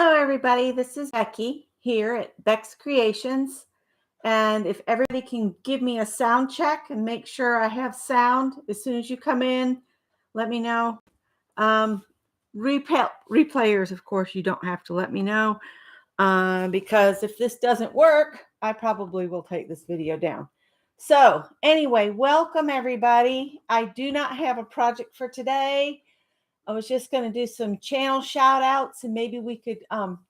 Hello, everybody. This is Becky here at Beck's Creations. And if everybody can give me a sound check and make sure I have sound as soon as you come in, let me know. Replayers, of course, you don't have to let me know because if this doesn't work, I probably will take this video down. So anyway, welcome everybody. I do not have a project for today. I was just going to do some channel shout outs and maybe we could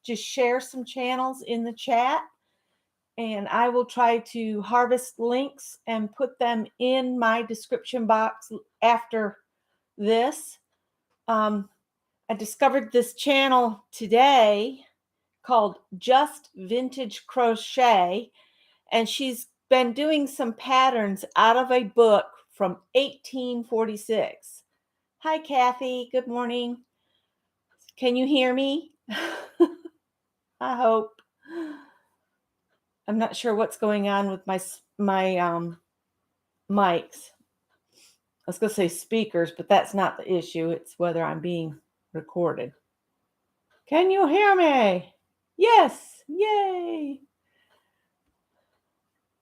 just share some channels in the chat. And I will try to harvest links and put them in my description box after this. I discovered this channel today called Just Vintage Crochet. And she's been doing some patterns out of a book from 1846. Hi, Kathy. Good morning. Can you hear me? I hope. I'm not sure what's going on with my mics. I was going to say speakers, but that's not the issue. It's whether I'm being recorded. Can you hear me? Yes. Yay.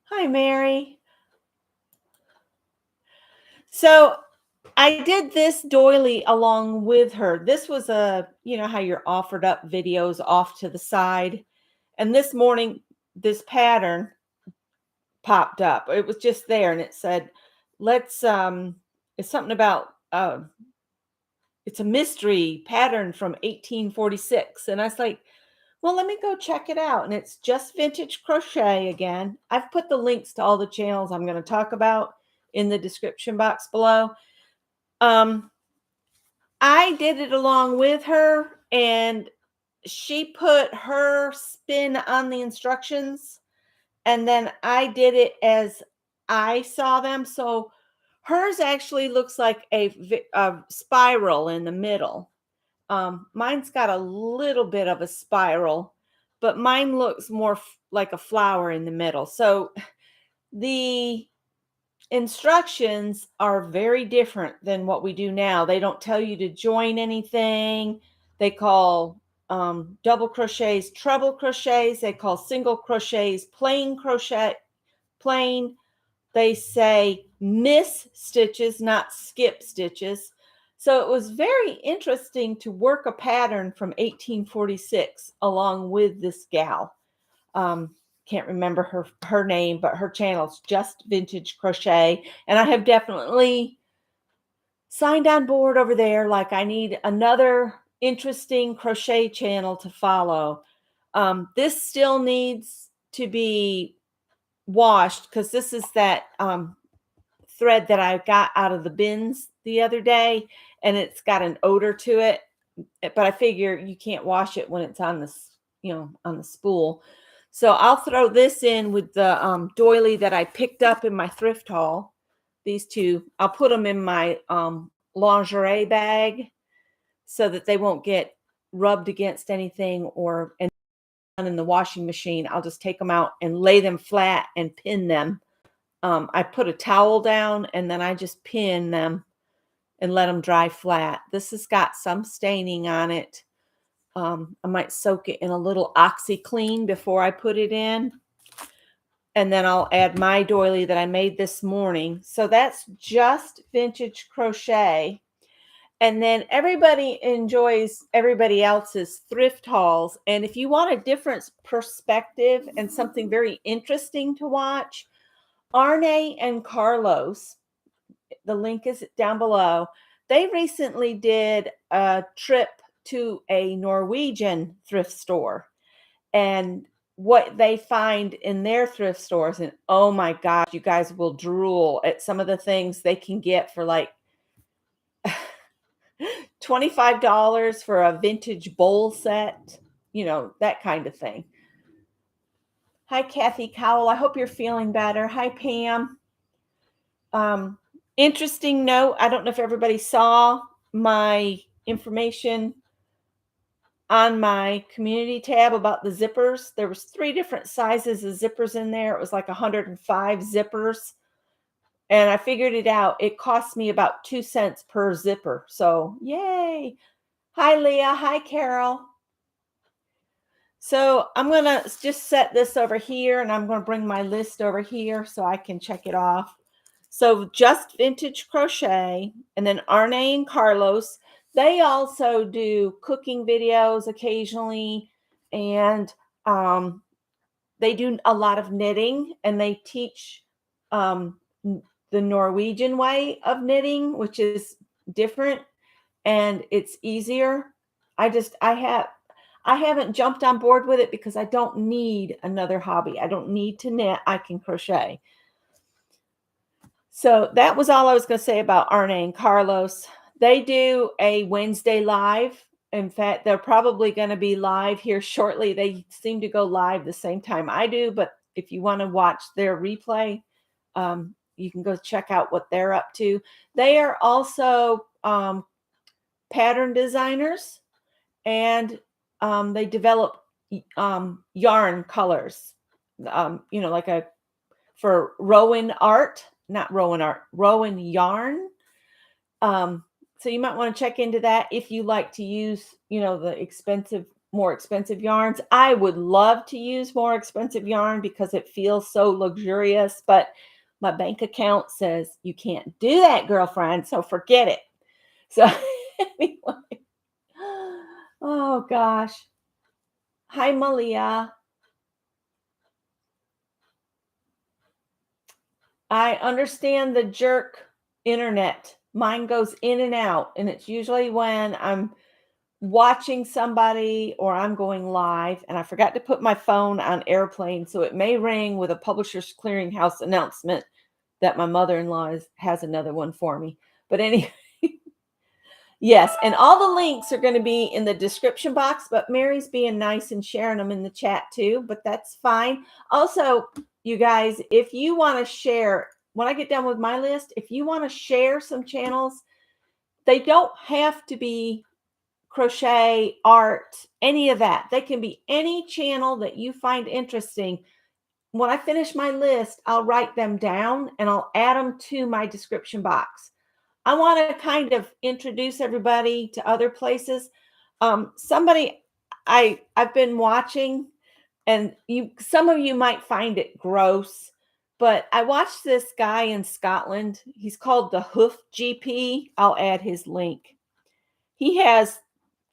Hi, Mary. So I did this doily along with her. This was you know how you're offered up videos off to the side. And this morning, this pattern popped up. It was just there and it said, it's something about, it's a mystery pattern from 1846. And I was like, well, let me go check it out. And it's Just Vintage Crochet again. I've put the links to all the channels I'm going to talk about in the description box below. I did it along with her and she put her spin on the instructions and then I did it as I saw them. So hers actually looks like a spiral in the middle. Mine's got a little bit of a spiral, but mine looks more like a flower in the middle. So the instructions are very different than what we do now. They don't tell you to join anything. They call double crochets treble crochets. They call single crochets plain crochet, plain. They say miss stitches, not skip stitches. So it was very interesting to work a pattern from 1846 along with this gal. Can't remember her name, but her channel's Just Vintage Crochet. And I have definitely signed on board over there. Like I need another interesting crochet channel to follow. This still needs to be washed because this is that thread that I got out of the bins the other day. And it's got an odor to it. But I figure you can't wash it when it's on this, on the spool. So I'll throw this in with the doily that I picked up in my thrift haul. These two, I'll put them in my lingerie bag so that they won't get rubbed against anything and in the washing machine. I'll just take them out and lay them flat and pin them. I put a towel down and then I just pin them and let them dry flat. This has got some staining on it. I might soak it in a little OxyClean before I put it in. And then I'll add my doily that I made this morning. So that's Just Vintage Crochet. And then everybody enjoys everybody else's thrift hauls. And if you want a different perspective and something very interesting to watch, RNA and Carlos, the link is down below. They recently did a trip to a Norwegian thrift store and what they find in their thrift stores. And oh my gosh, you guys will drool at some of the things they can get for like $25 for a vintage bowl set, that kind of thing. Hi, Kathy Cowell. I hope you're feeling better. Hi, Pam. Interesting note. I don't know if everybody saw my information on my community tab about the zippers. There was 3 different sizes of zippers in there. It was like 105 zippers. And I figured it out. It cost me about 2 cents per zipper. So yay. Hi, Leah. Hi, Carol. So I'm going to just set this over here, and I'm going to bring my list over here so I can check it off. So Just Vintage Crochet, and then RNA and Carlos. They also do cooking videos occasionally, and they do a lot of knitting, and they teach the Norwegian way of knitting, which is different and it's easier. I haven't jumped on board with it because I don't need another hobby. I don't need to knit. I can crochet. So that was all I was going to say about RNA and Carlos. They do a Wednesday live. In fact, they're probably going to be live here shortly. They seem to go live the same time I do, but if you want to watch their replay, you can go check out what they're up to. They are also pattern designers, and they develop yarn colors, like for Rowan art, not Rowan art, Rowan yarn. So you might want to check into that if you like to use, the more expensive yarns. I would love to use more expensive yarn because it feels so luxurious, but my bank account says you can't do that, girlfriend. So forget it. So anyway, oh gosh. Hi, Malia. I understand the jerk internet. Mine goes in and out, and it's usually when I'm watching somebody or I'm going live, and I forgot to put my phone on airplane, so it may ring with a Publishers Clearinghouse announcement that my mother-in-law has another one for me. But anyway, yes, and all the links are going to be in the description box, but Mary's being nice and sharing them in the chat too, but that's fine. Also, you guys, if you want to share, when I get done with my list, if you want to share some channels, they don't have to be crochet, art, any of that. They can be any channel that you find interesting. When I finish my list, I'll write them down and I'll add them to my description box. I want to kind of introduce everybody to other places. Somebody I've been watching, and some of you might find it gross, but I watched this guy in Scotland. He's called the Hoof GP. I'll add his link. He has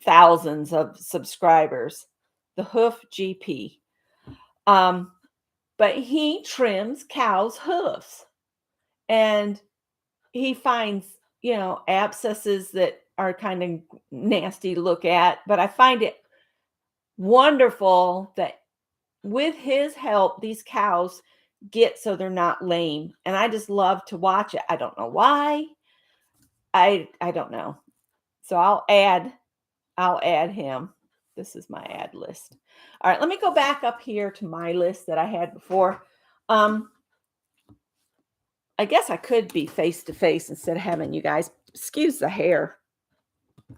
thousands of subscribers. The Hoof GP. But he trims cows' hoofs, and he finds, abscesses that are kind of nasty to look at, but I find it wonderful that with his help, these cows get so they're not lame. And I just love to watch it. I don't know why. I don't know. So I'll add him. This is my ad list. All right, let me go back up here to my list that I had before. I guess I could be face to face instead of having you guys. Excuse the hair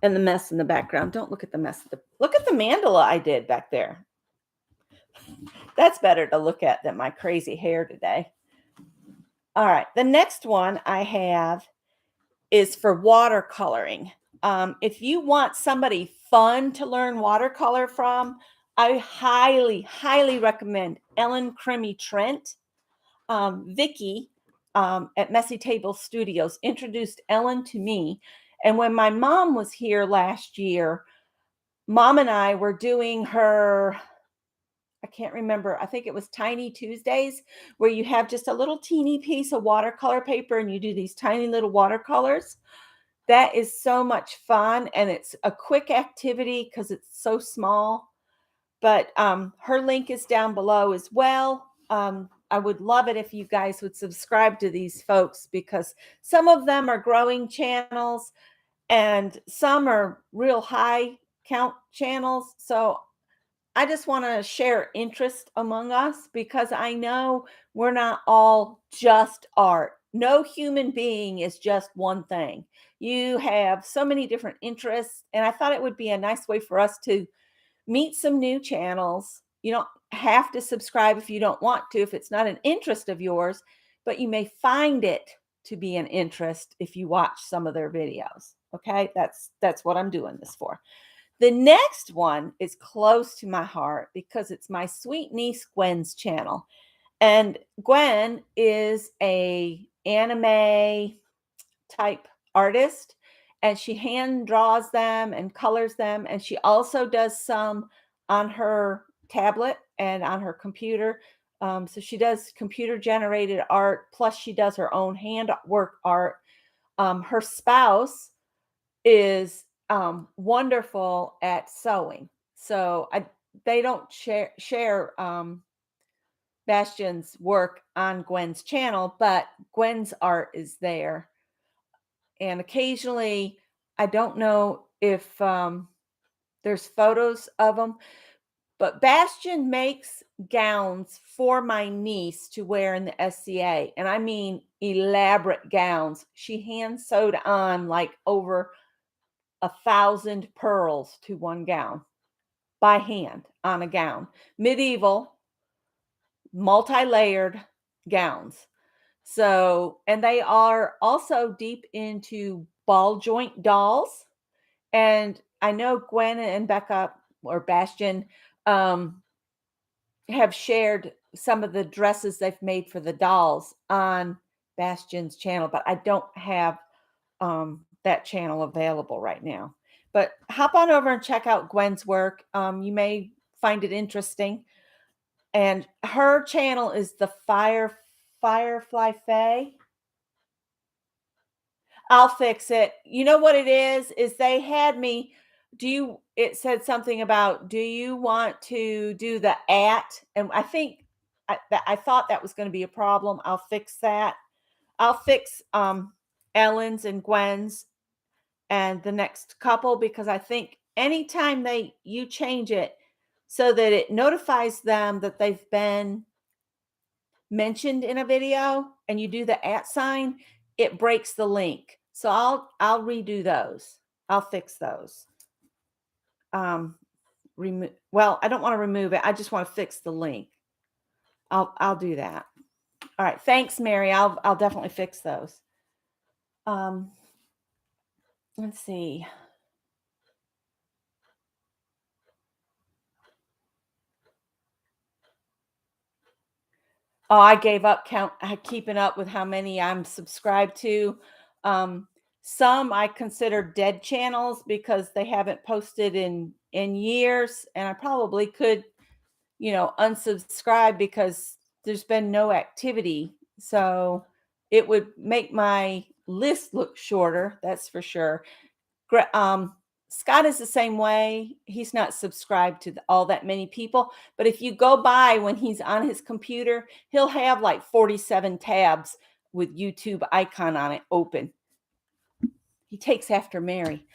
and the mess in the background. Don't look at the mess. Look at the mandala I did back there. That's better to look at than my crazy hair today. All right, the next one I have is for watercoloring. If you want somebody fun to learn watercolor from, I highly, highly recommend Ellen Crimmy Trent. Vicky at Messy Table Studios introduced Ellen to me. And when my mom was here last year, Mom and I were doing her, I can't remember, I think it was Tiny Tuesdays, where you have just a little teeny piece of watercolor paper and you do these tiny little watercolors. That is so much fun, and it's a quick activity because it's so small. But her link is down below as well. I would love it if you guys would subscribe to these folks, because some of them are growing channels and some are real high count channels. So I just want to share interest among us, because I know we're not all just art. No human being is just one thing. You have so many different interests, and I thought it would be a nice way for us to meet some new channels. You don't have to subscribe if you don't want to, if it's not an interest of yours, but you may find it to be an interest if you watch some of their videos. Okay, that's what I'm doing this for. The next one is close to my heart because it's my sweet niece Gwen's channel. And Gwen is a anime type artist, and she hand draws them and colors them, and she also does some on her tablet and on her computer. So she does computer generated art, plus she does her own handwork art. Her spouse is wonderful at sewing, so they don't share Bastion's work on Gwen's channel, but Gwen's art is there. And occasionally, I don't know if there's photos of them, but Bastion makes gowns for my niece to wear in the SCA. And I mean elaborate gowns. She hand sewed on like over 1,000 pearls to one gown by hand on a gown. Medieval, multi-layered gowns. So, and they are also deep into ball joint dolls. And I know Gwen and Becca or Bastion have shared some of the dresses they've made for the dolls on Bastion's channel, but I don't have that channel available right now. But hop on over and check out Gwen's work. You may find it interesting. And her channel is the Firefly Fae. I'll fix it. You know what it is they had me it said something about, do you want to do the at? And I think I thought that was going to be a problem. I'll fix that. I'll fix Ellen's and Gwen's and the next couple, because I think anytime you change it so that it notifies them that they've been mentioned in a video and you do the at sign, it breaks the link. So I'll redo those. I'll fix those. Well, I don't want to remove it. I just want to fix the link. I'll do that. All right. Thanks, Mary. I'll definitely fix those. Let's see. Oh, I gave up keeping up with how many I'm subscribed to. Some I consider dead channels because they haven't posted in years, and I probably could, unsubscribe because there's been no activity. So it would make my list look shorter, that's for sure. Scott is the same way. He's not subscribed to all that many people, but if you go by when he's on his computer, he'll have like 47 tabs with YouTube icon on it open. He takes after Mary.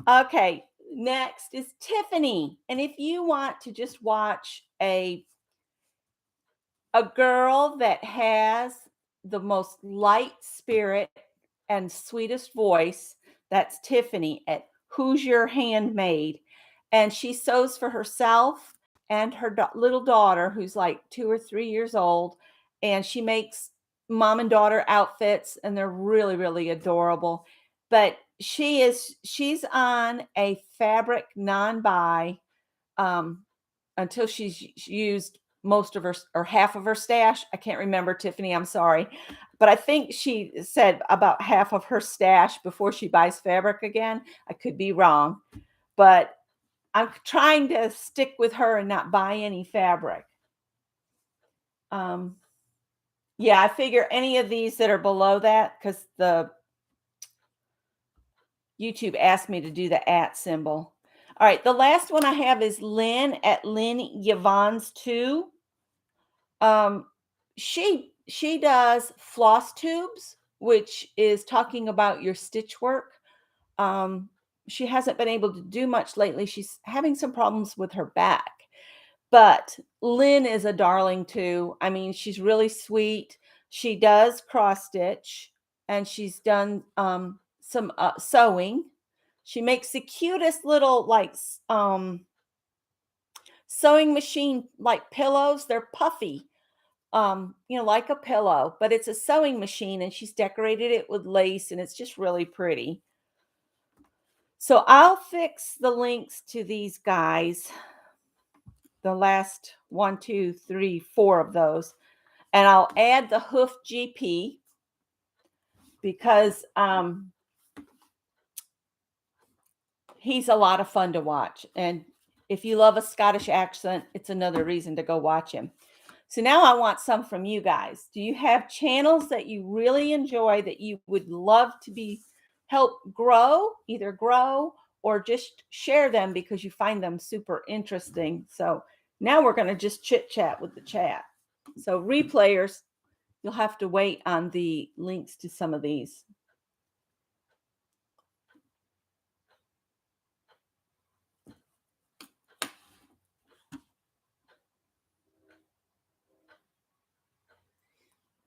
Okay, next is Tiffany. And if you want to just watch a girl that has the most light spirit and sweetest voice, that's Tiffany at Who's Your Handmaid. And she sews for herself and her little daughter, who's like 2 or 3 years old. And she makes mom and daughter outfits, and they're really, really adorable. But she's on a fabric non-buy until she's used most of her or half of her stash. I can't remember, Tiffany, I'm sorry. But I think she said about half of her stash before she buys fabric again. I could be wrong, but I'm trying to stick with her and not buy any fabric. Yeah, I figure any of these that are below that, because the YouTube asked me to do the @ symbol. All right, the last one I have is Lynn at Lynn Yvonne's 2. She does floss tubes, which is talking about your stitch work. She hasn't been able to do much lately. She's having some problems with her back. But Lynn is a darling too. I mean, she's really sweet. She does cross stitch, and she's done some sewing. She makes the cutest little like sewing machine like pillows. They're puffy, like a pillow, but it's a sewing machine, and she's decorated it with lace, and it's just really pretty. So I'll fix the links to these guys, the last 1, 2, 3, 4 of those, and I'll add the hoof GP because he's a lot of fun to watch. And if you love a Scottish accent, it's another reason to go watch him. So now I want some from you guys. Do you have channels that you really enjoy that you would love to be help grow, either grow or just share them because you find them super interesting? So now we're going to just chit chat with the chat. So replayers, you'll have to wait on the links to some of these.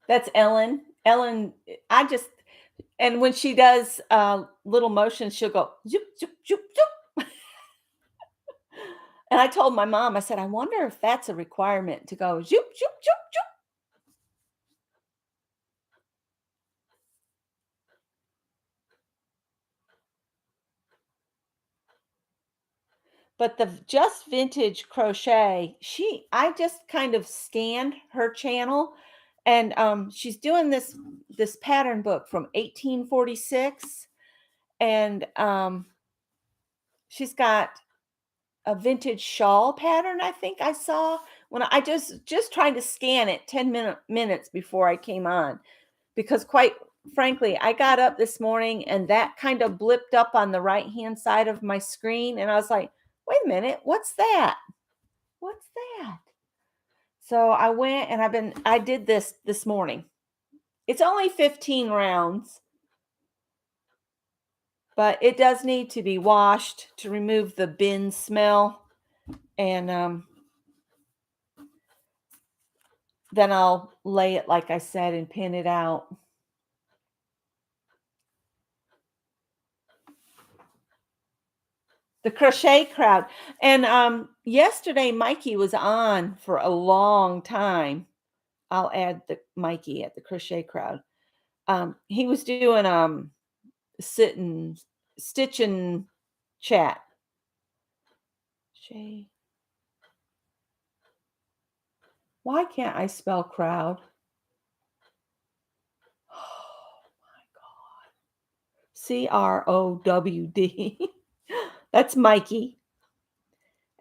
That's Ellen. Ellen, and when she does little motions, she'll go zoop, zoop, zoop, zoop. And I told my mom, I said, I wonder if that's a requirement to go zoop, zoop, zoop, zoop. But the Just Vintage Crochet, I just kind of scanned her channel, and she's doing this pattern book from 1846, and she's got a vintage shawl pattern. I think I saw when I just trying to scan it 10 minutes before I came on, because quite frankly, I got up this morning and that kind of blipped up on the right hand side of my screen, and I was like, wait a minute, what's that? What's that? So I went and I did this morning. It's only 15 rounds, but it does need to be washed to remove the bin smell. And then I'll lay it, like I said, and pin it out. The crochet crowd. And yesterday Mikey was on for a long time. I'll add the Mikey at the crochet crowd. He was doing sitting, stitching chat. Shay. Why can't I spell crowd? Oh my God. CROWD. That's Mikey.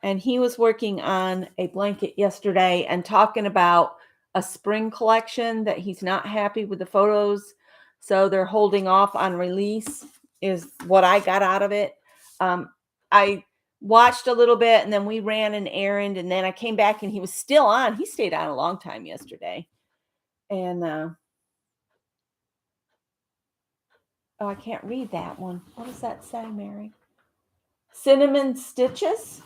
And he was working on a blanket yesterday and talking about a spring collection that he's not happy with the photos. So they're holding off on release, is what I got out of it. I watched a little bit and then we ran an errand and then I came back and he was still on. He stayed on a long time yesterday. And oh, I can't read that one. What does that say, Mary? Cinnamon stitches?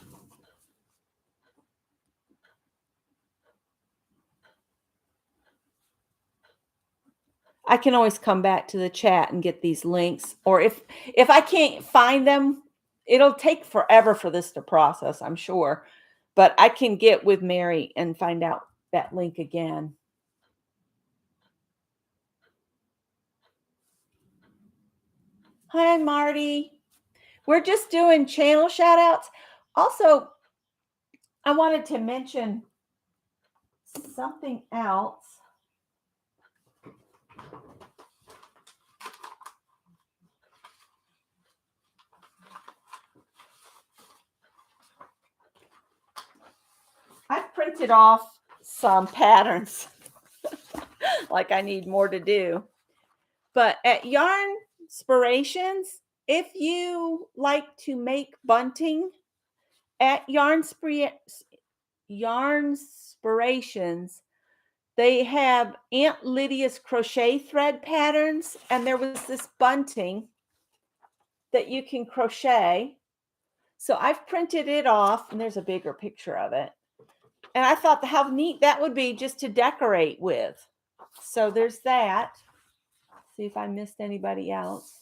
I can always come back to the chat and get these links. Or if I can't find them, it'll take forever for this to process, I'm sure. But I can get with Mary and find out that link again. Hi, Marty. We're just doing channel shout outs. Also, I wanted to mention something else. I've printed off some patterns like I need more to do. But at Yarnspirations, if you like to make bunting at Yarnspirations, they have Aunt Lydia's crochet thread patterns, and there was this bunting that you can crochet. So I've printed it off, and there's a bigger picture of it. And I thought how neat that would be just to decorate with. So there's that. See if I missed anybody else.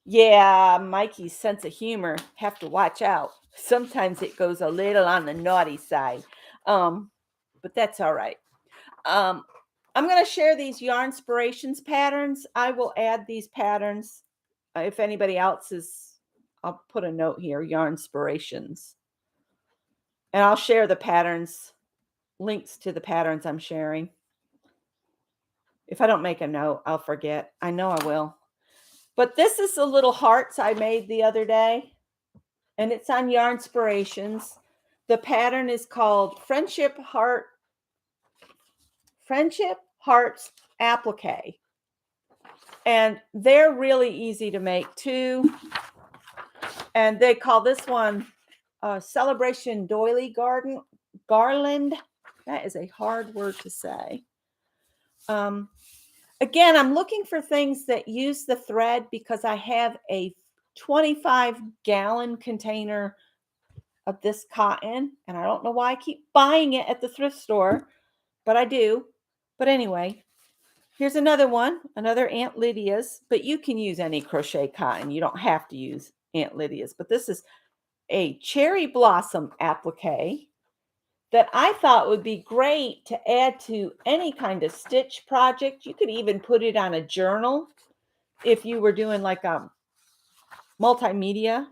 Yeah, Mikey's sense of humor, have to watch out. Sometimes it goes a little on the naughty side. But that's all right. I'm going to share these Yarnspirations patterns. I will add these patterns. If anybody else is, I'll put a note here, Yarnspirations. And I'll share the patterns, links to the patterns I'm sharing. If I don't make a note, I'll forget. I know I will. But this is the little hearts I made the other day. And it's on Yarnspirations. The pattern is called Friendship Hearts Applique. And they're really easy to make too. And they call this one Celebration Doily Garland. That is a hard word to say. Again, I'm looking for things that use the thread because I have a 25-gallon container of this cotton, and I don't know why I keep buying it at the thrift store, but I do. But anyway, here's another one, another Aunt Lydia's, but you can use any crochet cotton. You don't have to use Aunt Lydia's, but this is a cherry blossom applique that I thought would be great to add to any kind of stitch project. You could even put it on a journal if you were doing like a multimedia.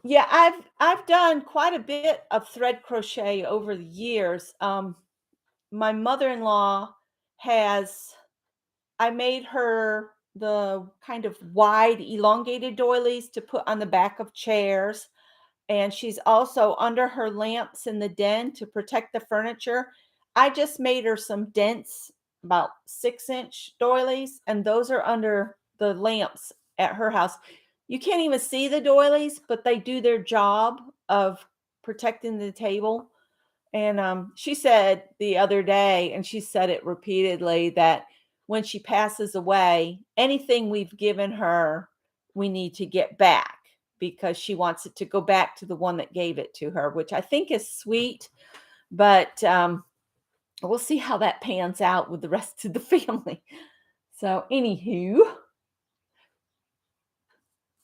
Yeah, I've done quite a bit of thread crochet over the years. My mother-in-law I made her the kind of wide elongated doilies to put on the back of chairs. And she's also under her lamps in the den to protect the furniture. I just made her some dense, about 6-inch doilies, and those are under the lamps at her house. You can't even see the doilies, but they do their job of protecting the table. And she said the other day, and she said it repeatedly, that when she passes away, anything we've given her, we need to get back because she wants it to go back to the one that gave it to her, which I think is sweet. But we'll see how that pans out with the rest of the family. So, anywho,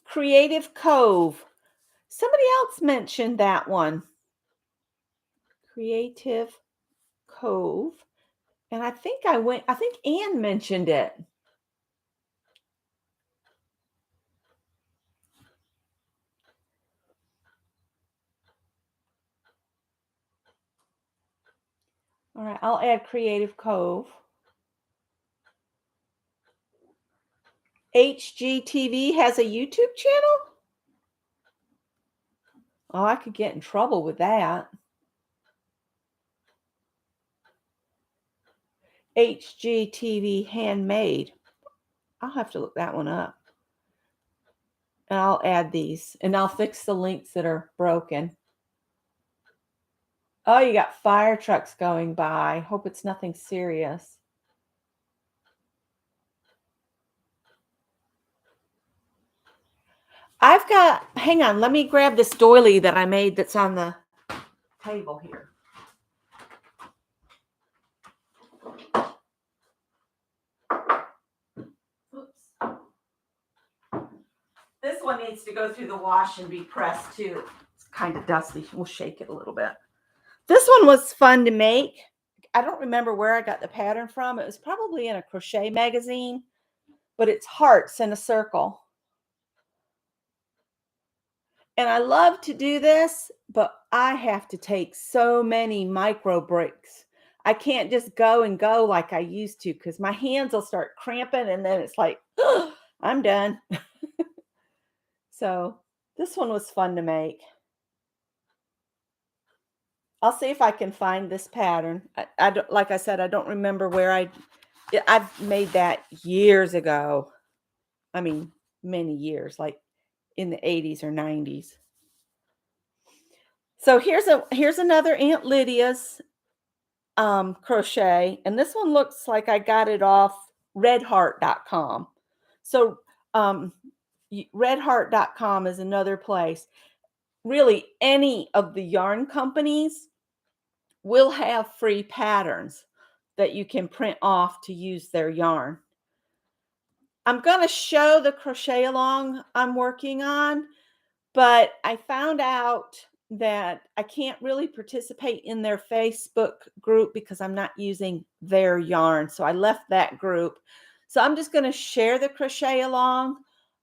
Creative Cove. Somebody else mentioned that one. Creative Cove. And I think Anne mentioned it. All right, I'll add Creative Cove. HGTV has a YouTube channel? Oh, I could get in trouble with that. HGTV Handmade. I'll have to look that one up. And I'll add these. And I'll fix the links that are broken. Oh, you got fire trucks going by. Hope it's nothing serious. Hang on, let me grab this doily that I made that's on the table here. Oops. This one needs to go through the wash and be pressed too. It's kind of dusty. We'll shake it a little bit. This one was fun to make. I don't remember where I got the pattern from. It was probably in a crochet magazine, but it's hearts in a circle. And I love to do this, but I have to take so many micro breaks. I can't just go and go like I used to because my hands will start cramping and then it's like, oh, I'm done. So this one was fun to make. I'll see if I can find this pattern. I don't, like I said, I don't remember where I've made that years ago. I mean, many years, like in the 80s or 90s. So here's another Aunt Lydia's crochet, and this one looks like I got it off redheart.com. So redheart.com is another place. Really, any of the yarn companies will have free patterns that you can print off to use their yarn. I'm going to show the crochet along I'm working on, but I found out that I can't really participate in their Facebook group because I'm not using their yarn. So I left that group. So I'm just going to share the crochet along.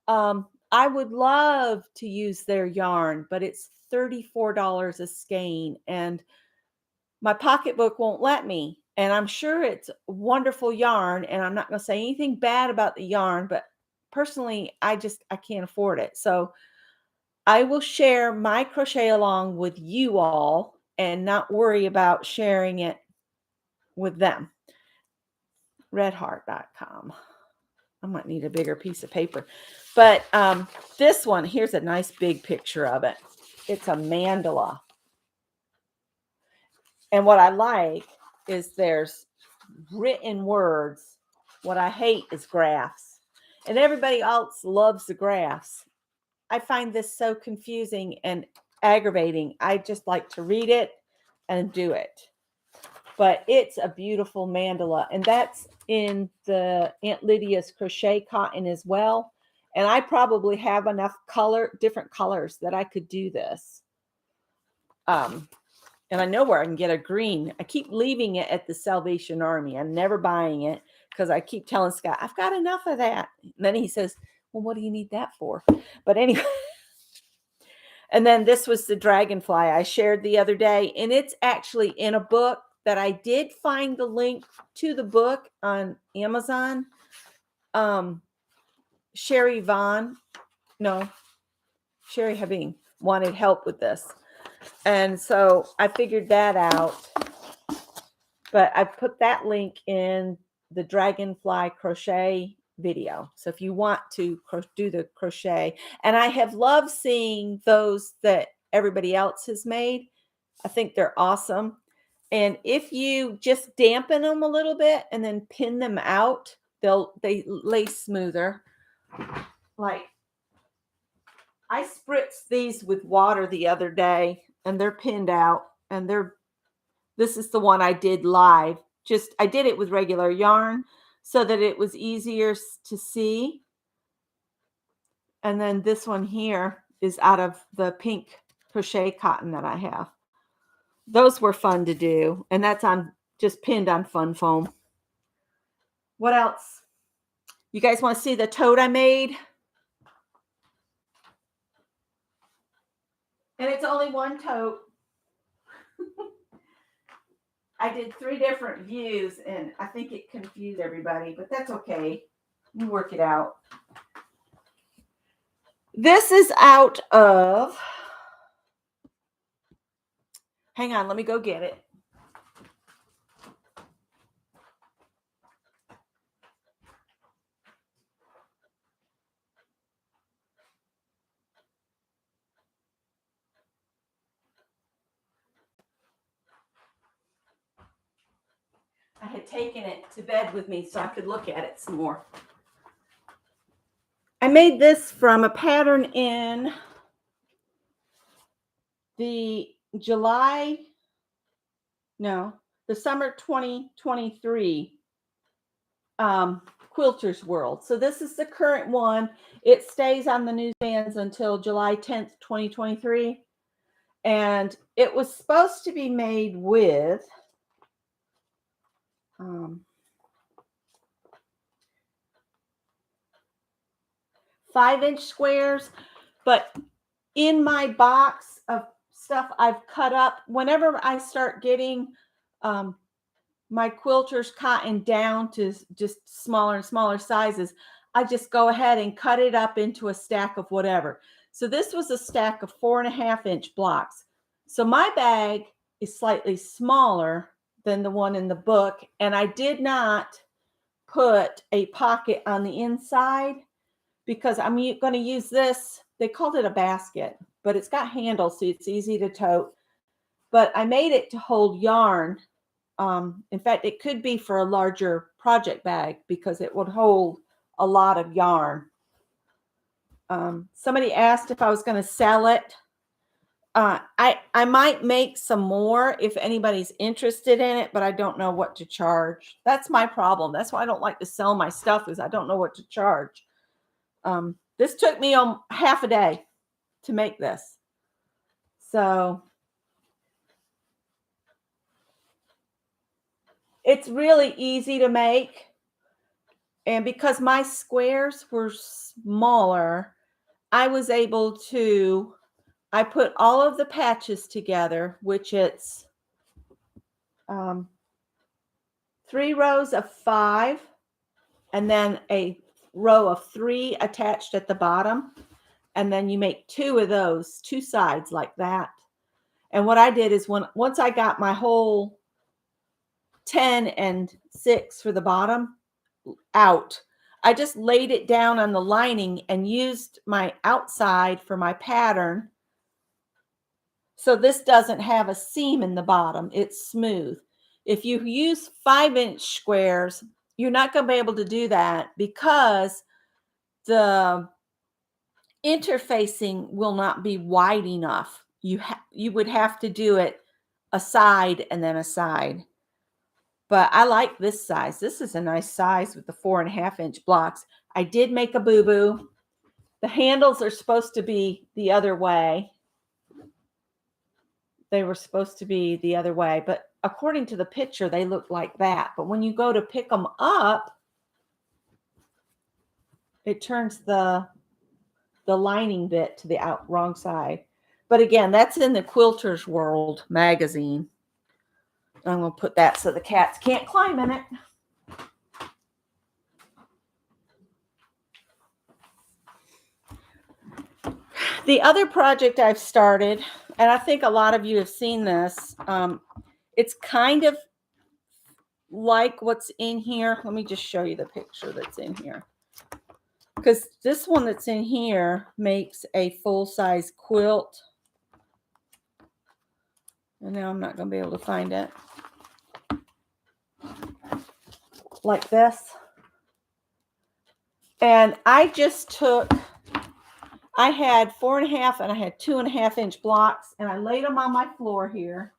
I would love to use their yarn, but it's $34 a skein and my pocketbook won't let me. And I'm sure it's wonderful yarn and I'm not going to say anything bad about the yarn, but personally, I can't afford it. So I will share my crochet along with you all and not worry about sharing it with them. Redheart.com. I might need a bigger piece of paper. But this one, here's a nice big picture of it. It's a mandala. And what I like is there's written words. What I hate is graphs. And everybody else loves the graphs. I find this so confusing and aggravating. I just like to read it and do it. But it's a beautiful mandala. And that's in the Aunt Lydia's crochet cotton as well. And I probably have enough different colors that I could do this. And I know where I can get a green. I keep leaving it at the Salvation Army. I'm never buying it because I keep telling Scott, I've got enough of that. And then he says, well, what do you need that for? But anyway. And then this was the dragonfly I shared the other day. And it's actually in a book that I did find the link to the book on Amazon. Sherry Habing wanted help with this. And so I figured that out. But I put that link in the dragonfly crochet video. So if you want to do the crochet, and I have loved seeing those that everybody else has made. I think they're awesome. And if you just dampen them a little bit and then pin them out, they lay smoother. Like I spritzed these with water the other day and they're pinned out and this is the one I did live. I did it with regular yarn so that it was easier to see. And then this one here is out of the pink crochet cotton that I have. Those were fun to do. And that's just pinned on Fun Foam. What else? You guys want to see the tote I made? And it's only one tote. I did 3 different views and I think it confused everybody, but that's okay. You work it out. This is out of, hang on, let me go get it. I had taken it to bed with me so I could look at it some more. I made this from a pattern in the summer 2023 Quilters World. So this is the current one. It stays on the newsstands until July 10th, 2023. And it was supposed to be made with 5-inch squares, but in my box of stuff I've cut up, whenever I start getting my quilters cotton down to just smaller and smaller sizes, I just go ahead and cut it up into a stack of whatever. So this was a stack of 4.5-inch blocks. So my bag is slightly smaller than the one in the book, and I did not put a pocket on the inside because I'm going to use this. They called it a basket, but it's got handles, so it's easy to tote. But I made it to hold yarn. In fact, it could be for a larger project bag because it would hold a lot of yarn. Somebody asked if I was going to sell it. I might make some more if anybody's interested in it, but I don't know what to charge. That's my problem. That's why I don't like to sell my stuff, is I don't know what to charge. This took me half a day to make this. So it's really easy to make. And because my squares were smaller, I was able to, I put all of the patches together, which it's 3 rows of 5 and then a row of 3 attached at the bottom. And then you make 2 of those, 2 sides like that. And what I did is once I got my whole 10 and 6 for the bottom out, I just laid it down on the lining and used my outside for my pattern. So this doesn't have a seam in the bottom. It's smooth. If you use 5-inch squares, you're not going to be able to do that because the interfacing will not be wide enough. You would have to do it a side and then a side. But I like this size. This is a nice size with the 4.5-inch blocks. I did make a boo-boo. The handles are supposed to be the other way. They were supposed to be the other way, but according to the picture, they look like that. But when you go to pick them up, it turns the lining bit to the wrong side. But again, that's in the Quilter's World magazine. I'm going to put that so the cats can't climb in it. The other project I've started, and I think a lot of you have seen this, it's kind of like what's in here. Let me just show you the picture that's in here. Because this one that's in here makes a full-size quilt. And now I'm not going to be able to find it. Like this. And I just took, I had 4.5 and I had 2.5-inch blocks, and I laid them on my floor here.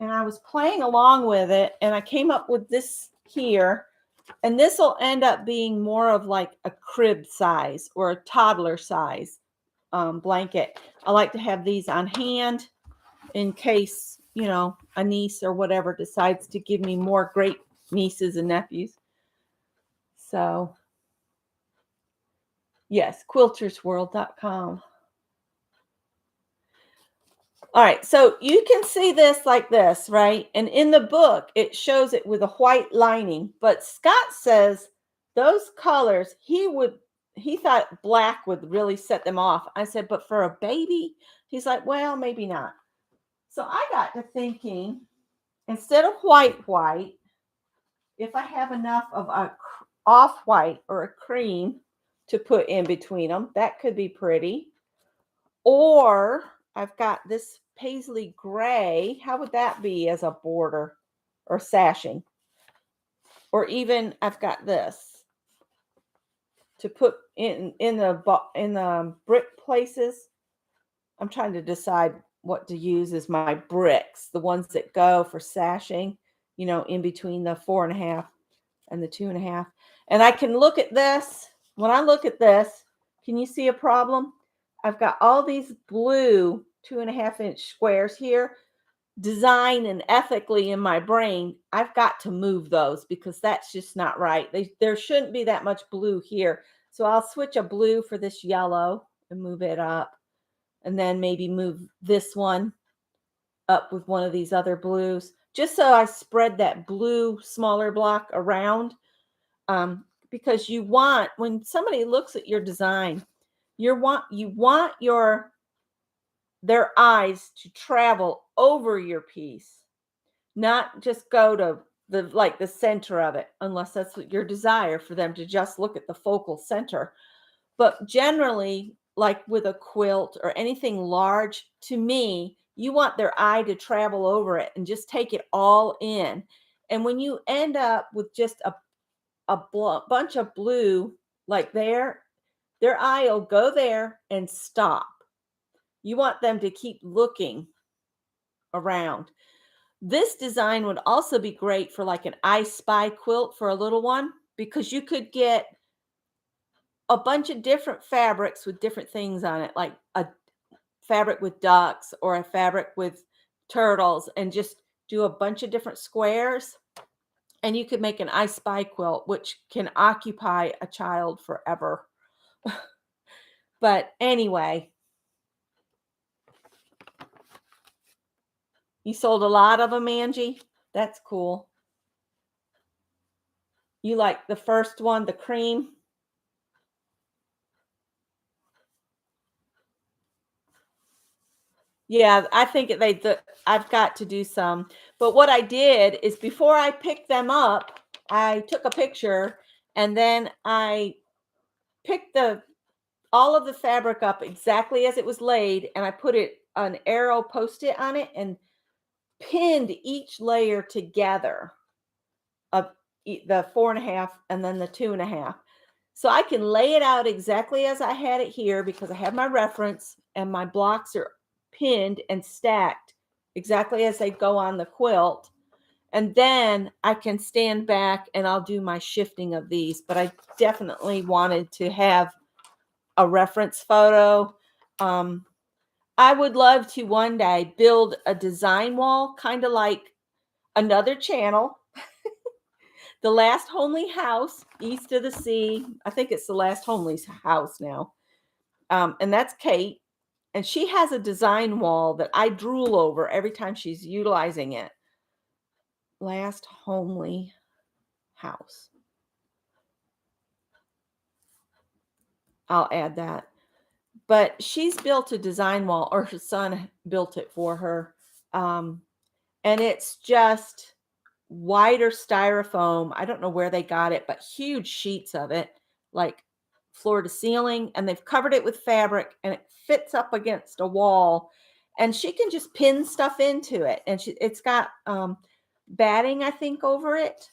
And I was playing along with it, and I came up with this here. And this will end up being more of like a crib size or a toddler size blanket. I like to have these on hand in case, you know, a niece or whatever decides to give me more great nieces and nephews. So, yes, quiltersworld.com. All right, so you can see this like this, right? And in the book, it shows it with a white lining. But Scott says those colors, he thought black would really set them off. I said, but for a baby, he's like, well, maybe not. So I got to thinking, instead of white, if I have enough of a off-white or a cream to put in between them, that could be pretty. Or I've got this paisley gray. How would that be as a border or sashing? Or even I've got this to put in the brick places. I'm trying to decide what to use as my bricks, the ones that go for sashing, you know, in between the 4.5 and the 2.5. And I can look at this. When I look at this, can you see a problem? I've got all these blue 2.5-inch squares here, design and ethically in my brain. I've got to move those because that's just not right. There shouldn't be that much blue here. So I'll switch a blue for this yellow and move it up. And then maybe move this one up with one of these other blues, just so I spread that blue smaller block around. Because you want, when somebody looks at your design, you want their eyes to travel over your piece, not just go to the center of it, unless that's what your desire, for them to just look at the focal center. But generally, like with a quilt or anything large, to me, you want their eye to travel over it and just take it all in. And when you end up with just a bunch of blue like their eye will go there and stop. You want them to keep looking around. This design would also be great for like an I Spy quilt for a little one, because you could get a bunch of different fabrics with different things on it, like fabric with ducks or a fabric with turtles and just do a bunch of different squares. And you could make an I Spy quilt, which can occupy a child forever. But anyway, you sold a lot of them, Angie? That's cool. You like the first one, the cream? Yeah, I think I've got to do some. But what I did is before I picked them up, I took a picture and then I picked all of the fabric up exactly as it was laid, and I put an arrow post-it on it and pinned each layer together of the 4.5 and then the 2.5. So I can lay it out exactly as I had it here because I have my reference and my blocks are pinned and stacked exactly as they go on the quilt. And then I can stand back and I'll do my shifting of these. But I definitely wanted to have a reference photo. I would love to one day build a design wall, kind of like another channel, the last homely house east of the sea. I think it's the last homely house now. And that's Kate. And she has a design wall that I drool over every time she's utilizing it. Last homely house. I'll add that. But she's built a design wall, or her son built it for her. And it's just wider styrofoam. I don't know where they got it, but huge sheets of it, like floor to ceiling. And they've covered it with fabric and it fits up against a wall. And she can just pin stuff into it. And it's got batting, I think, over it.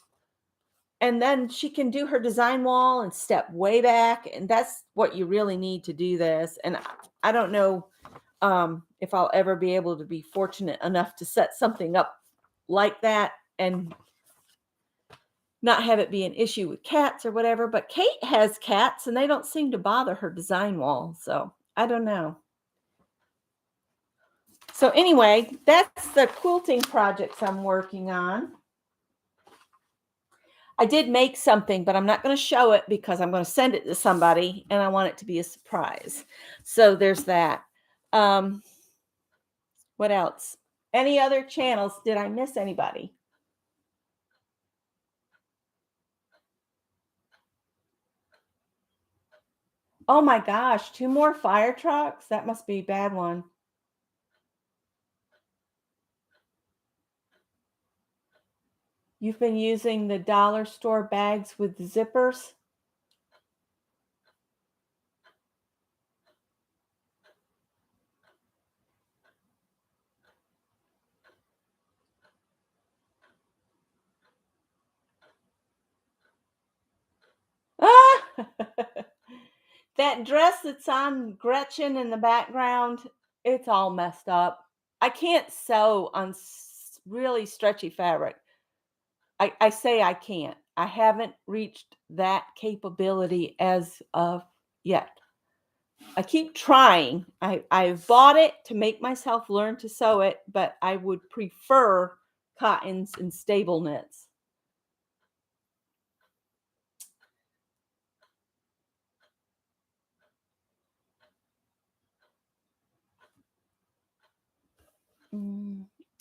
And then she can do her design wall and step way back. And that's what you really need to do this. And I don't know if I'll ever be able to be fortunate enough to set something up like that and not have it be an issue with cats or whatever. But Kate has cats and they don't seem to bother her design wall. So I don't know. So anyway, that's the quilting projects I'm working on. I did make something, but I'm not going to show it because I'm going to send it to somebody and I want it to be a surprise. So there's that. What else? Any other channels? Did I miss anybody? Oh my gosh, 2 more fire trucks? That must be a bad one. You've been using the dollar store bags with zippers? Ah! That dress that's on Gretchen in the background, it's all messed up. I can't sew on really stretchy fabric. I say I can't. I haven't reached that capability as of yet. I keep trying. I've bought it to make myself learn to sew it, but I would prefer cottons and stable knits.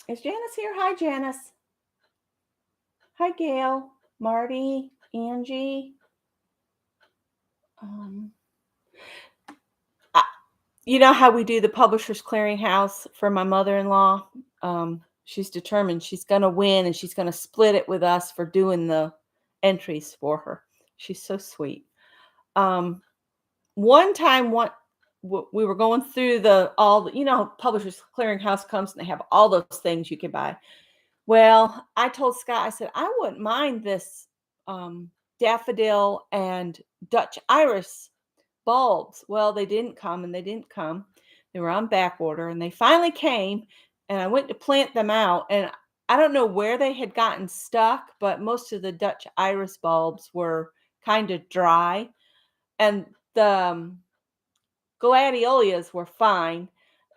Is Janice here? Hi, Janice. Hi, Gail, Marty, Angie. You know how we do the Publishers Clearinghouse for my mother-in-law? She's determined she's going to win and she's going to split it with us for doing the entries for her. She's so sweet. One time, we were going through Publishers Clearinghouse comes and they have all those things you can buy. Well, I told Scott, I said, I wouldn't mind this daffodil and Dutch iris bulbs. Well, they didn't come and they didn't come. They were on back order and they finally came and I went to plant them out and I don't know where they had gotten stuck, but most of the Dutch iris bulbs were kind of dry and the gladiolus were fine.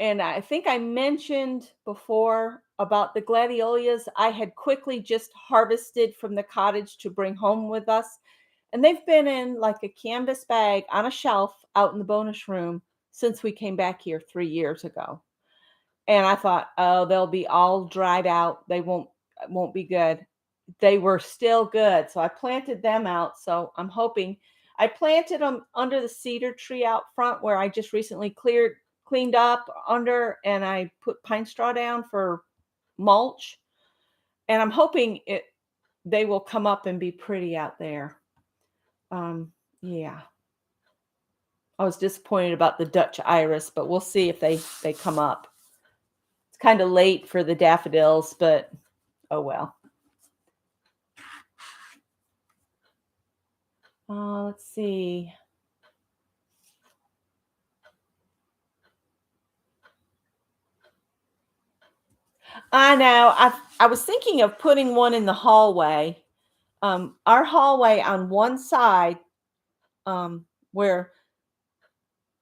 And I think I mentioned before about the gladiolus I had quickly just harvested from the cottage to bring home with us. And they've been in like a canvas bag on a shelf out in the bonus room since we came back here 3 years ago. And I thought, oh, they'll be all dried out. They won't be good. They were still good. So I planted them out. So I'm hoping I planted them under the cedar tree out front where I just recently cleaned up under, and I put pine straw down for mulch. And I'm hoping they will come up and be pretty out there. Yeah. I was disappointed about the Dutch iris, but we'll see if they come up. It's kind of late for the daffodils, but oh well. Let's see. I know. I was thinking of putting one in the hallway. Our hallway on one side, where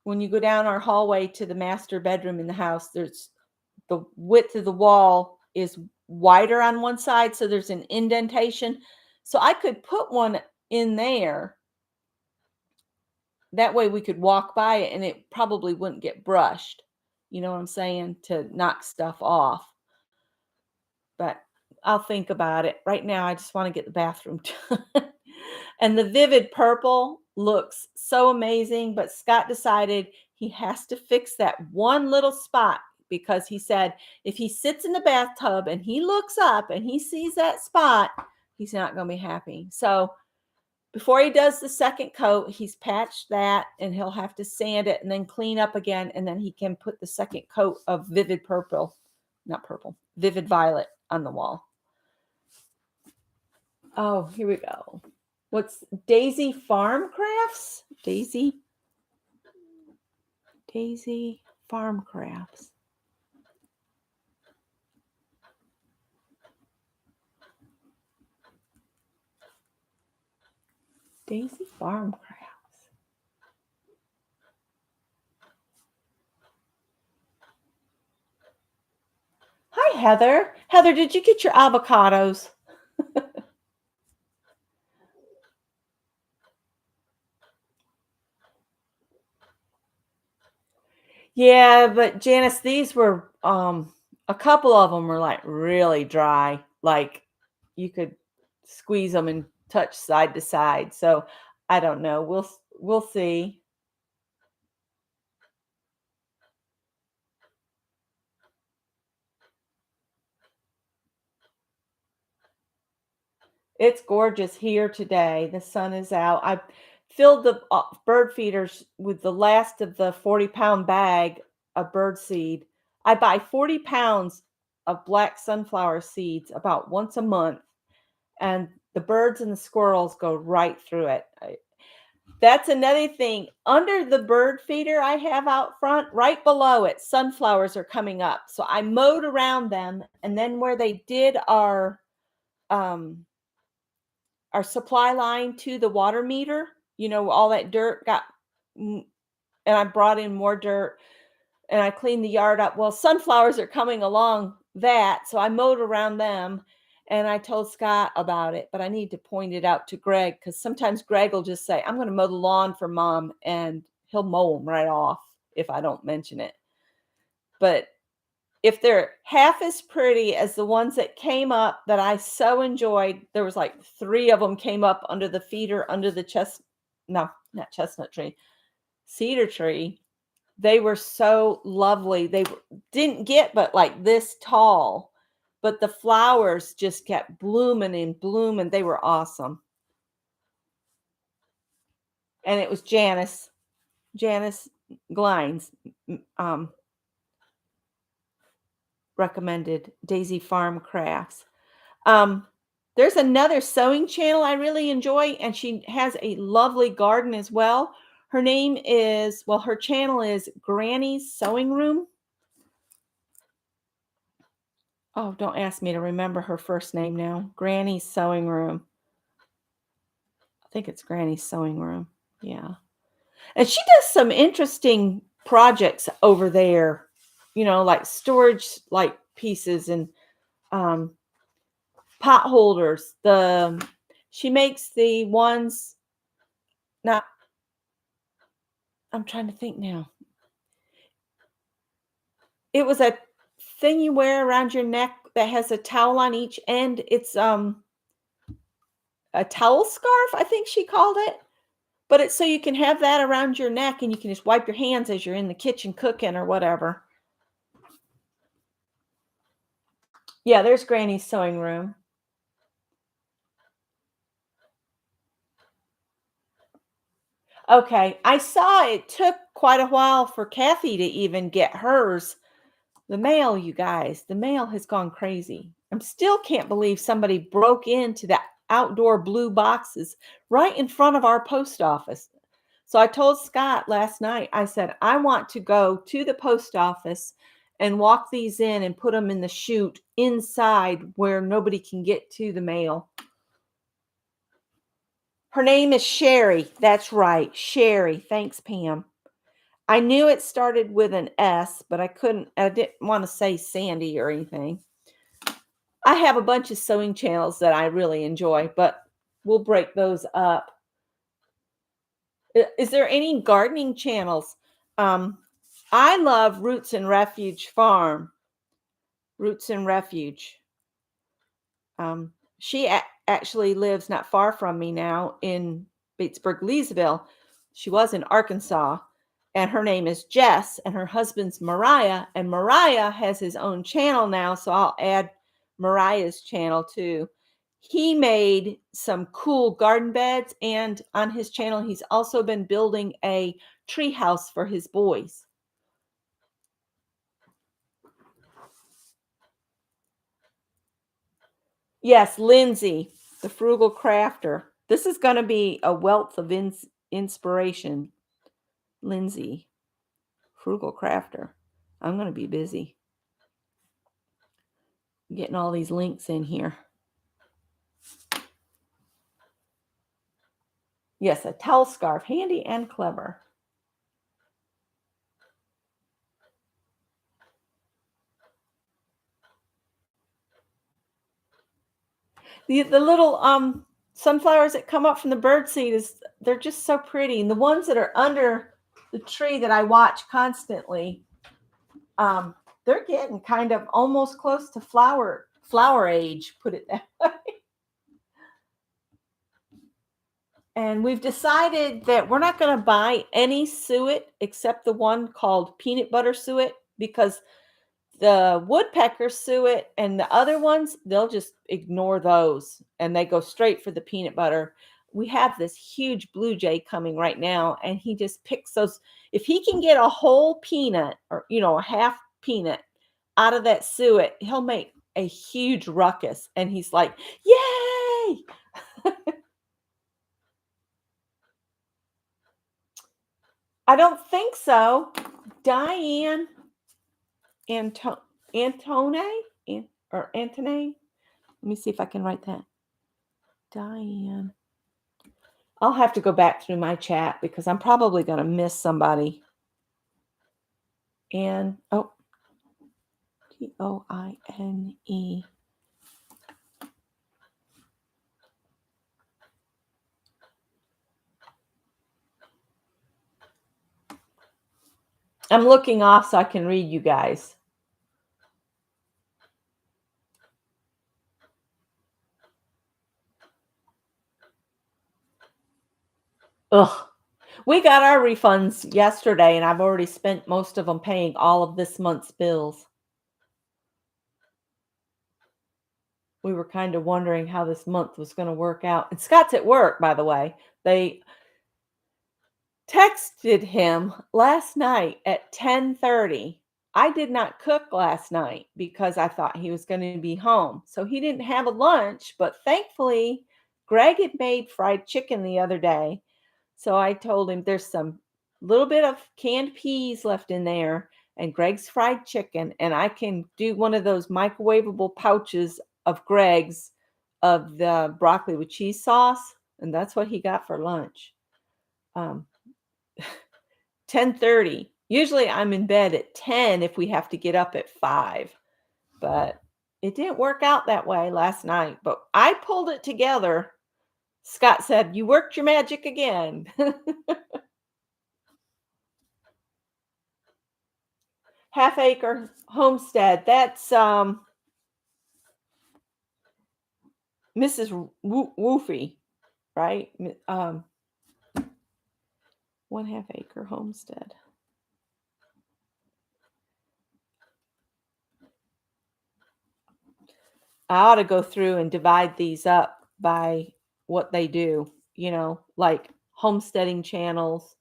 when you go down our hallway to the master bedroom in the house, there's the width of the wall is wider on one side, so there's an indentation. So I could put one in there. That way we could walk by it and it probably wouldn't get brushed. You know what I'm saying? To knock stuff off. But I'll think about it. Right now, I just want to get the bathroom done. And the vivid purple looks so amazing, but Scott decided he has to fix that one little spot because he said if he sits in the bathtub and he looks up and he sees that spot, he's not going to be happy. So before he does the second coat, he's patched that and he'll have to sand it and then clean up again. And then he can put the second coat of vivid purple, not purple, vivid violet on the wall. Oh, here we go. What's Daisy Farm Crafts? Daisy Farm Crafts. Daisy Farm Crafts. Hi, Heather. Heather, did you get your avocados? Yeah, but Janice, these were a couple of them were like really dry. Like you could squeeze them and touch side to side. So I don't know. We'll see. It's gorgeous here today. The sun is out. I filled the bird feeders with the last of the 40-pound bag of bird seed. I buy 40 pounds of black sunflower seeds about once a month, and the birds and the squirrels go right through it. That's another thing. Under the bird feeder I have out front, right below it, sunflowers are coming up. So I mowed around them, and then where they did our supply line to the water meter, all that dirt got, and I brought in more dirt and I cleaned the yard up. Well, sunflowers are coming along that. So I mowed around them and I told Scott about it, but I need to point it out to Greg because sometimes Greg will just say, I'm going to mow the lawn for Mom, and he'll mow them right off if I don't mention it. But if they're half as pretty as the ones that came up that I so enjoyed, there was like 3 of them came up under the feeder, under the cedar tree. They were so lovely. They didn't get but like this tall, but the flowers just kept blooming and blooming. They were awesome. And it was Janice Glines recommended Daisy Farm Crafts. There's another sewing channel I really enjoy, and she has a lovely garden as well. Her channel is Granny's Sewing Room. Oh, don't ask me to remember her first name now. Granny's Sewing Room. I think it's Granny's Sewing Room. Yeah. And she does some interesting projects over there. like storage like pieces and um, pot holders. She makes the ones. Not. I'm trying to think now. It was a thing you wear around your neck that has a towel on each end. It's a towel scarf, I think she called it. But it's so you can have that around your neck and you can just wipe your hands as you're in the kitchen cooking or whatever. Yeah, there's Granny's sewing room. Okay, I saw it took quite a while for Kathy to even get hers. The mail, you guys, the mail has gone crazy. I still can't believe somebody broke into the outdoor blue boxes right in front of our post office. So I told Scott last night, I said, I want to go to the post office and walk these in and put them in the chute inside where nobody can get to the mail. Her name is Sherry. That's right, Sherry. Thanks, Pam. I knew it started with an S, but I didn't want to say Sandy or anything. I have a bunch of sewing channels that I really enjoy, but we'll break those up. Is there any gardening channels? I love Roots and Refuge Farm. Roots and Refuge. She actually lives not far from me now in Batesburg, Leesville. She was in Arkansas, and her name is Jess, and her husband's Mariah, and Mariah has his own channel now, so I'll add Mariah's channel too. He made some cool garden beds, and on his channel, he's also been building a tree house for his boys. Yes, Lindsay, the frugal crafter. This is going to be a wealth of inspiration. Lindsay, frugal crafter. I'm going to be busy getting all these links in here. Yes, a towel scarf, handy and clever. The little sunflowers that come up from the bird seed they're just so pretty. And the ones that are under the tree that I watch constantly, they're getting kind of almost close to flower age, put it that way. And we've decided that we're not going to buy any suet except the one called peanut butter suet, because the woodpecker suet and the other ones, they'll just ignore those and they go straight for the peanut butter. We have this huge blue jay coming right now, and he just picks those. If he can get a whole peanut or, a half peanut out of that suet, he'll make a huge ruckus. And he's like, yay! I don't think so. Diane Antone or Antone. Let me see if I can write that. Diane. I'll have to go back through my chat because I'm probably going to miss somebody. And Toine. I'm looking off so I can read you guys. Ugh. We got our refunds yesterday, and I've already spent most of them paying all of this month's bills. We were kind of wondering how this month was going to work out. And Scott's at work, by the way. They texted him last night at 10:30. I did not cook last night because I thought he was going to be home. So he didn't have a lunch, but thankfully Greg had made fried chicken the other day. So I told him there's some little bit of canned peas left in there and Greg's fried chicken, and I can do one of those microwavable pouches of Greg's of the broccoli with cheese sauce, and that's what he got for lunch. 10:30. Usually I'm in bed at 10 if we have to get up at 5, but it didn't work out that way last night, but I pulled it together. Scott said, "You worked your magic again." Half acre homestead. That's Mrs. Woofy, right? 1/2 acre homestead. I ought to go through and divide these up by what they do, like homesteading channels.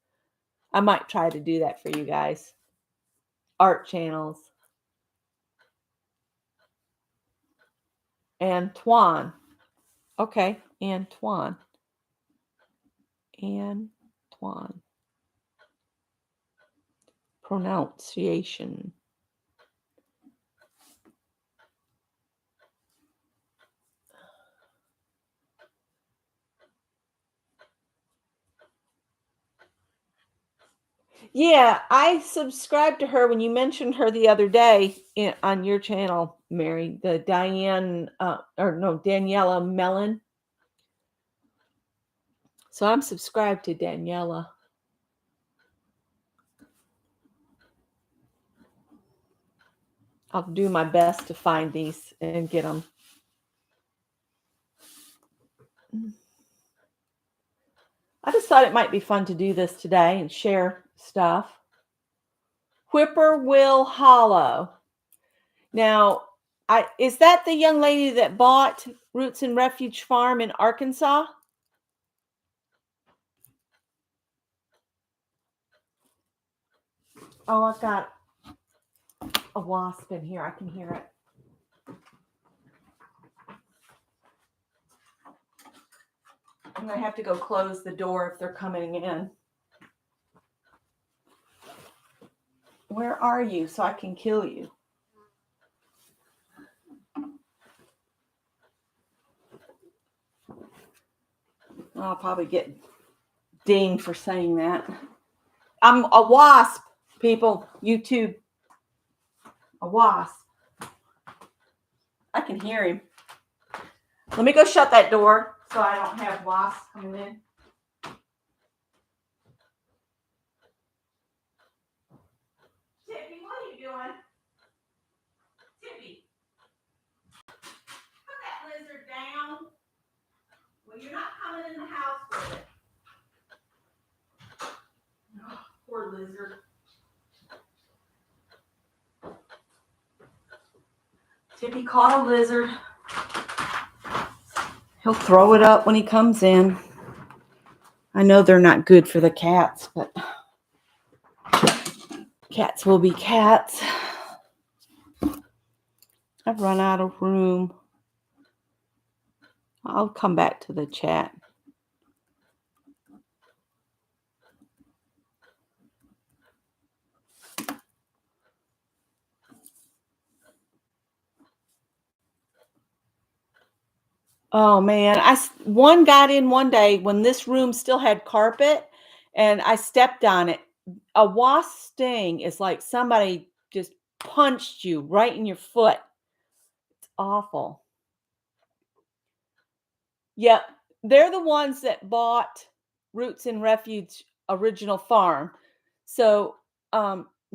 I might try to do that for you guys. Art channels. Antoine. Okay, Antoine. Antoine. Pronunciation. Yeah, I subscribed to her when you mentioned her the other day on your channel, Mary, the Daniela Mellon. So I'm subscribed to Daniela. I'll do my best to find these and get them. I just thought it might be fun to do this today and share stuff. Whippoorwill Hollow. Now, is that the young lady that bought Roots and Refuge Farm in Arkansas? Oh, I've got a wasp in here. I can hear it. I'm going to have to go close the door if they're coming in. Where are you so I can kill you? I'll probably get dinged for saying that. I'm a wasp, people. YouTube. A wasp. I can hear him. Let me go shut that door so I don't have wasps coming in. Tippy, what are you doing? Tippy, put that lizard down. Well, you're not coming in the house with it. Oh, poor lizard. Tippy caught a lizard. He'll throw it up when he comes in. I know they're not good for the cats, but cats will be cats. I've run out of room. I'll come back to the chat. Oh man, one got in one day when this room still had carpet and I stepped on it. A wasp sting is like somebody just punched you right in your foot. It's awful. Yep, they're the ones that bought Roots and Refuge Original Farm. So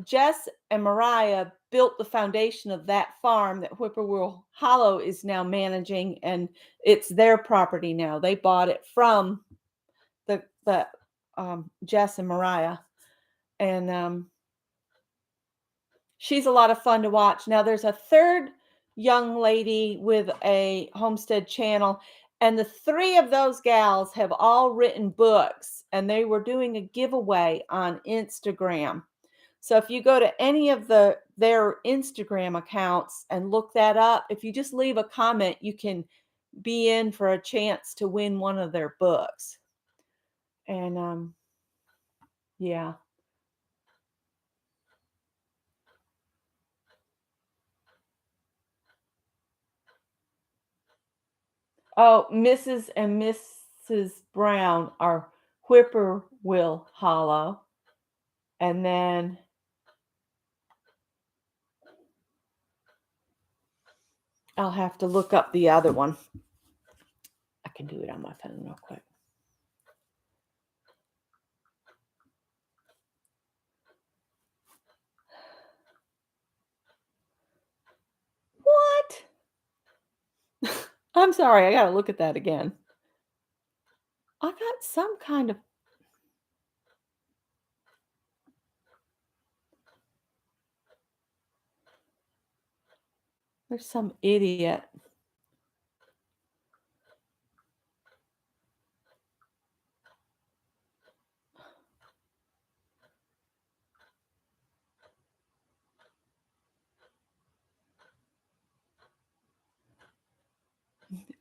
Jess and Mariah built the foundation of that farm that Whippoorwill Hollow is now managing, and it's their property now. They bought it from the Jess and Mariah, and she's a lot of fun to watch. Now there's a third young lady with a homestead channel, and the three of those gals have all written books, and they were doing a giveaway on Instagram. So if you go to any of their Instagram accounts and look that up, if you just leave a comment, you can be in for a chance to win one of their books. And yeah. Oh, Mrs. and Mrs. Brown are Whippoorwill Hollow. And then I'll have to look up the other one. I can do it on my phone real quick. What? I'm sorry, I gotta look at that again. I got some kind of... There's some idiot.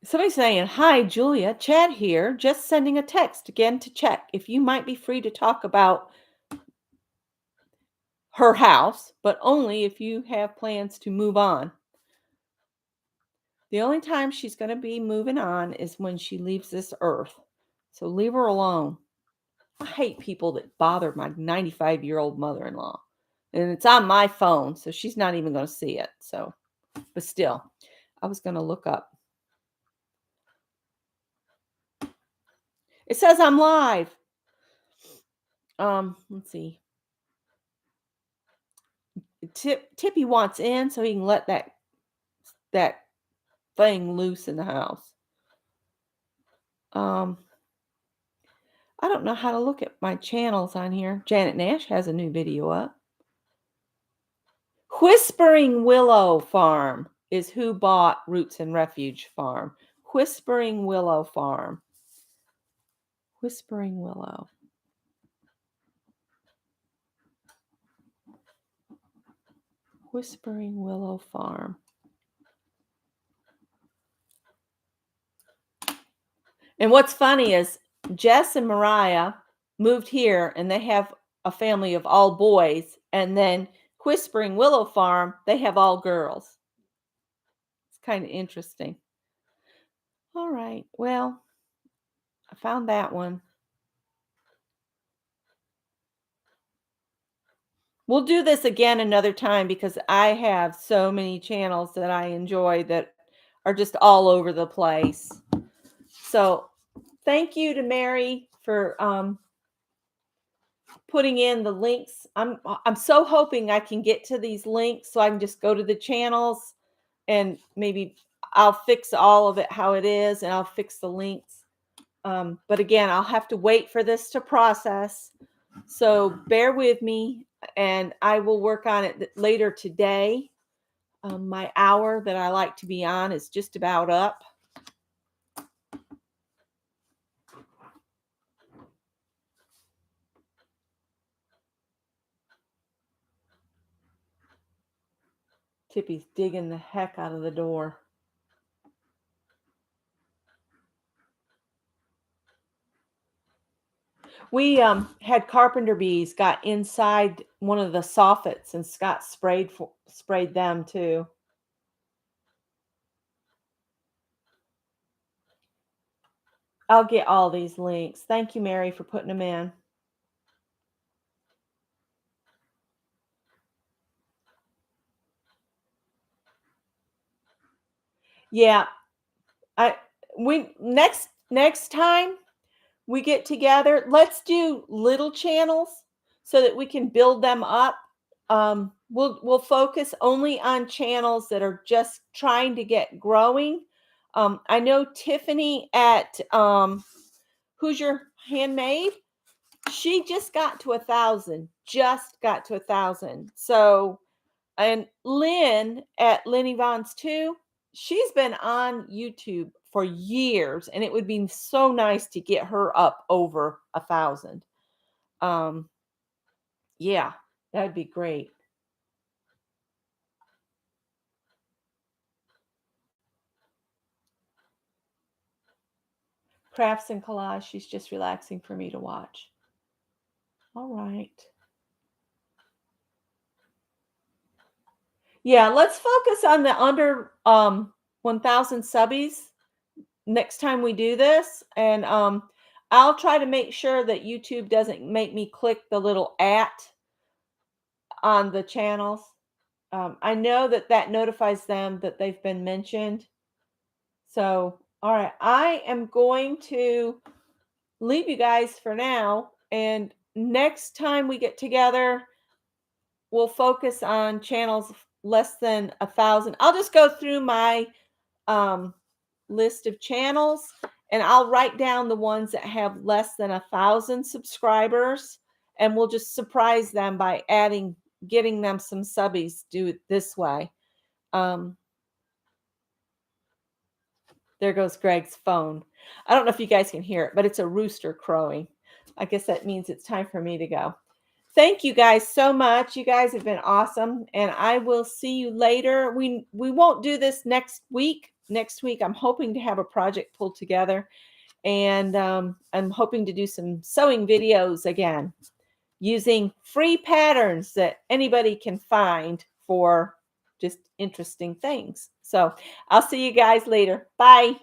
Somebody's saying, "Hi, Julia, Chad here. Just sending a text again to check if you might be free to talk about her house, but only if you have plans to move on. The only time she's going to be moving on is when she leaves this earth. So leave her alone." I hate people that bother my 95-year-old mother-in-law. And it's on my phone, so she's not even going to see it. So, but still, I was going to look up. It says I'm live. Let's see. Tippy wants in so he can let that thing loose in the house. I don't know how to look at my channels on here. Janet Nash has a new video up. Whispering Willow Farm is who bought Roots and Refuge Farm. Whispering Willow Farm. Whispering Willow. Whispering Willow Farm. And what's funny is Jess and Mariah moved here and they have a family of all boys. And then Whispering Willow Farm, they have all girls. It's kind of interesting. All right. Well, I found that one. We'll do this again another time because I have so many channels that I enjoy that are just all over the place. So thank you to Mary for putting in the links. I'm so hoping I can get to these links so I can just go to the channels and maybe I'll fix all of it how it is and I'll fix the links. But again, I'll have to wait for this to process. So bear with me and I will work on it later today. My hour that I like to be on is just about up. Tippy's digging the heck out of the door. We had carpenter bees got inside one of the soffits and Scott sprayed them too. I'll get all these links. Thank you, Mary, for putting them in. Yeah, next time we get together, let's do little channels so that we can build them up. We'll focus only on channels that are just trying to get growing. I know Tiffany at Who's Your Handmade? She just got to 1,000. Just got to 1,000. So, and Lynn at Lynn Yvonne's too. She's been on YouTube for years, and it would be so nice to get her up over 1,000. Yeah, that'd be great. Crafts and collage. She's just relaxing for me to watch. All right. Yeah, let's focus on the under 1,000 subbies next time we do this, and I'll try to make sure that YouTube doesn't make me click the little @ on the channels. I know that that notifies them that they've been mentioned. So, all right, I am going to leave you guys for now. And next time we get together, we'll focus on channels less than 1,000. I'll just go through my um, list of channels and I'll write down the ones that have less than 1,000 subscribers, and we'll just surprise them by getting them some subbies. Do it this way. There goes Greg's phone. I don't know if you guys can hear it, but it's a rooster crowing. I guess that means it's time for me to go. Thank you guys so much. You guys have been awesome, and I will see you later. We won't do this next week. Next week, I'm hoping to have a project pulled together, and I'm hoping to do some sewing videos again using free patterns that anybody can find for just interesting things. So I'll see you guys later. Bye.